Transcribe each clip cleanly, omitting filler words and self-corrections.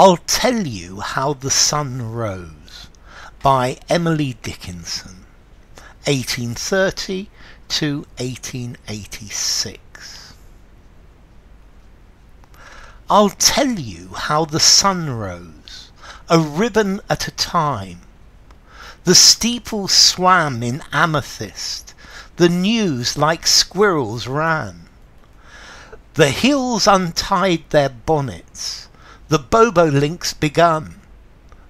I'll Tell You How the Sun Rose by Emily Dickinson, 1830 to 1886. I'll tell you how the sun rose, a ribbon at a time. The steeples swam in amethyst, the news like squirrels ran. The hills untied their bonnets, the bobolinks begun.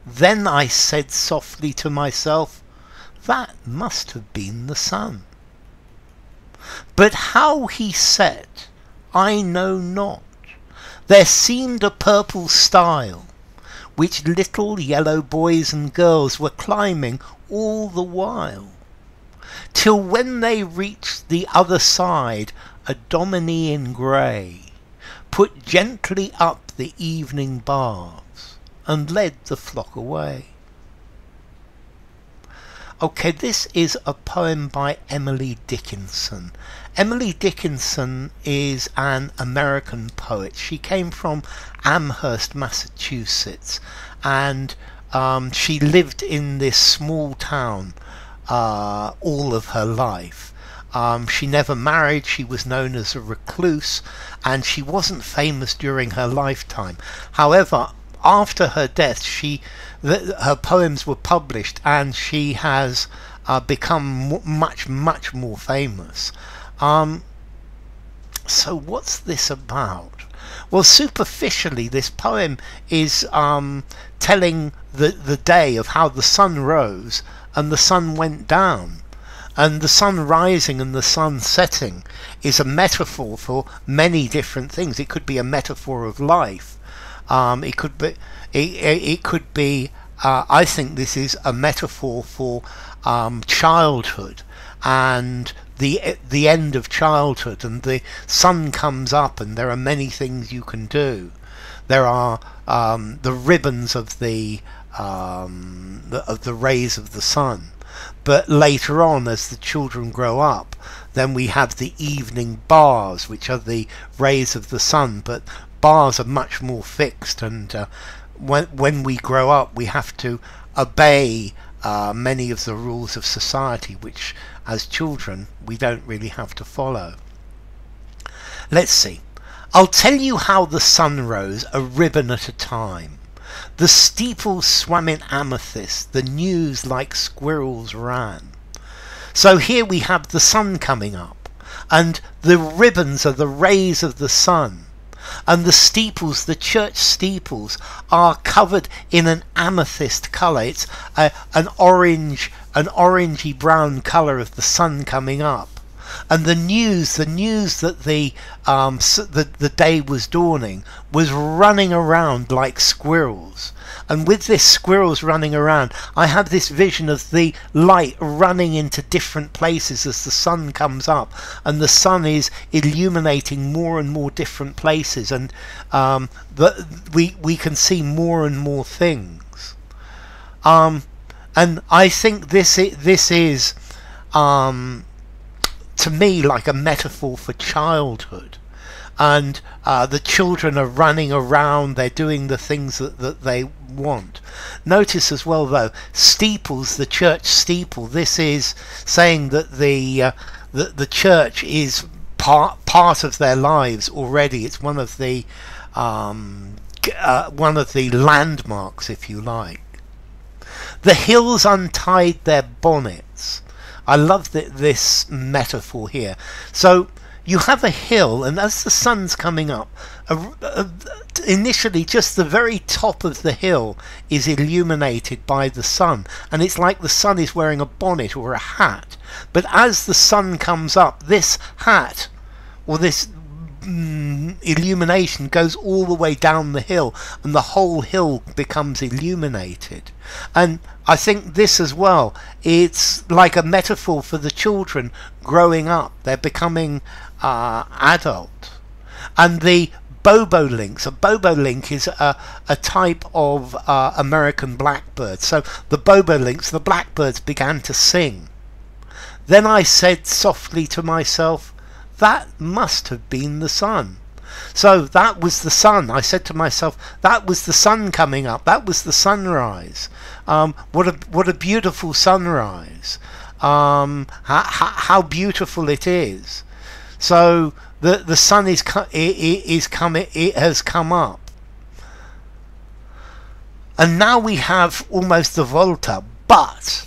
Then I said softly to myself, that must have been the sun. But how he set, I know not. There seemed a purple stile, which little yellow boys and girls were climbing all the while, till when they reached the other side, a dominie in grey put gently up the evening bars and led the flock away. Okay, this is a poem by Emily Dickinson. Emily Dickinson is an American poet. She came from Amherst, Massachusetts, and she lived in this small town all of her life. She never married, she was known as a recluse, and she wasn't famous during her lifetime. However, after her death, her poems were published, and she has become much more famous. So what's this about? Well, superficially, this poem is telling the day of how the sun rose and the sun went down. And the sun rising and the sun setting is a metaphor for many different things. It could be a metaphor of life. It could be. I think this is a metaphor for childhood and the end of childhood. And the sun comes up, and there are many things you can do. There are the ribbons of the rays of the sun. But later on, as the children grow up, then we have the evening bars, which are the rays of the sun, but bars are much more fixed, and when we grow up, we have to obey many of the rules of society, which as children we don't really have to follow. Let's see. I'll tell you how the sun rose, a ribbon at a time. The steeples swam in amethyst, the news like squirrels ran. So here we have the sun coming up, and the ribbons are the rays of the sun, and the steeples, the church steeples, are covered in an amethyst colour. It's an orangey brown colour of the sun coming up. And the news that the day was dawning was running around like squirrels. And with this squirrels running around, I have this vision of the light running into different places as the sun comes up, and the sun is illuminating more and more different places, and we can see more and more things. And I think this is to me like a metaphor for childhood, and the children are running around, they're doing the things that they want. Notice as well, though, steeples, the church steeple, this is saying that the church is part of their lives already. It's one of the landmarks, if you like. The hills untied their bonnets. I love this metaphor here. So you have a hill, and as the sun's coming up, initially just the very top of the hill is illuminated by the sun, and it's like the sun is wearing a bonnet or a hat. But as the sun comes up, this hat or this illumination goes all the way down the hill, and the whole hill becomes illuminated. And I think this as well, it's like a metaphor for the children growing up. They're becoming adult. And the bobolinks, a bobolink is a type of American blackbird. So the bobolinks, the blackbirds, began to sing. Then I said softly to myself, that must have been the sun. So that was the sun. I said to myself, that was the sun coming up. That was the sunrise. What a beautiful sunrise. How beautiful it is. So the sun is coming. It has come up. And now we have almost the volta, but,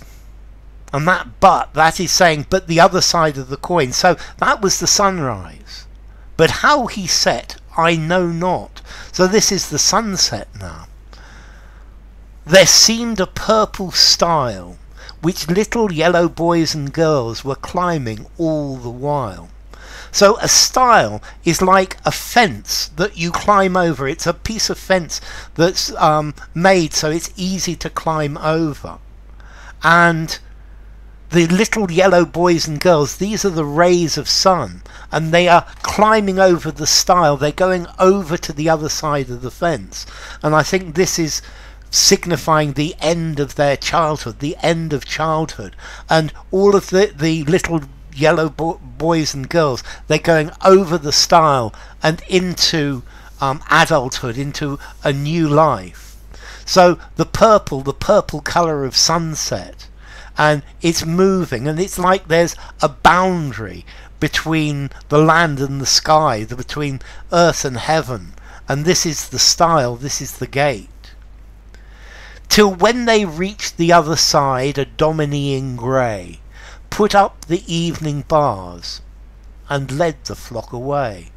and that is saying, but the other side of the coin. So that was the sunrise. But how he set, I know not. So this is the sunset now. There seemed a purple stile, which little yellow boys and girls were climbing all the while. So a stile is like a fence that you climb over. It's a piece of fence that's made so it's easy to climb over. And the little yellow boys and girls, these are the rays of sun, and they are climbing over the stile. They're going over to the other side of the fence. And I think this is signifying the end of their childhood, the end of childhood. And all of the little yellow boys and girls, they're going over the stile and into adulthood, into a new life. So the purple colour of sunset, and it's moving, and it's like there's a boundary between the land and the sky, between earth and heaven, and this is the stile, this is the gate. Till when they reached the other side, a dominie in grey put up the evening bars and led the flock away.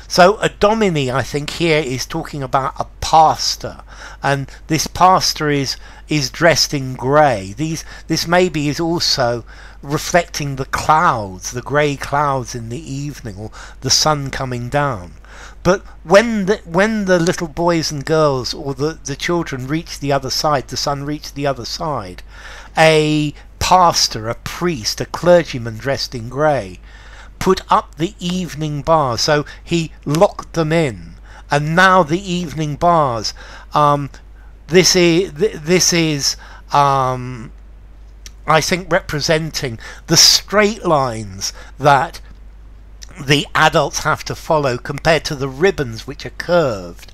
So a dominie, I think, here is talking about a pastor, and this pastor is dressed in grey. This maybe is also reflecting the clouds, the grey clouds in the evening, or the sun coming down. But when the little boys and girls, or the children, reached the other side, the sun reached the other side, a pastor, a priest, a clergyman dressed in grey, put up the evening bars. So he locked them in, and now the evening bars, this is I think representing the straight lines that the adults have to follow compared to the ribbons which are curved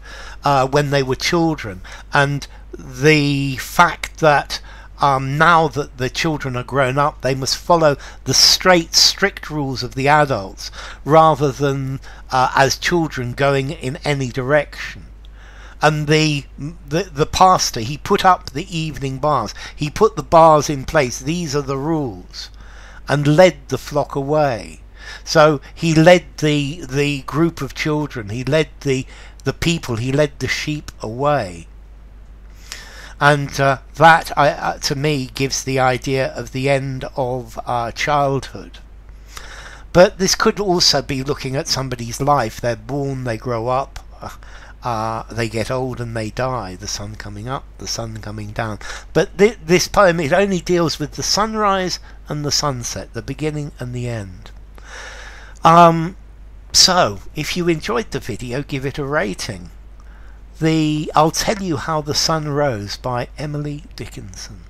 when they were children, and the fact that now that the children are grown up, they must follow the straight, strict rules of the adults rather than as children going in any direction. And the pastor, he put up the evening bars. He put the bars in place. These are the rules, and led the flock away. So he led the group of children. He led the people. He led the sheep away. And that, to me, gives the idea of the end of childhood. But this could also be looking at somebody's life. They're born, they grow up, they get old and they die. The sun coming up, the sun coming down. But this poem, it only deals with the sunrise and the sunset, the beginning and the end. So, if you enjoyed the video, give it a rating. I'll Tell You How the Sun Rose by Emily Dickinson.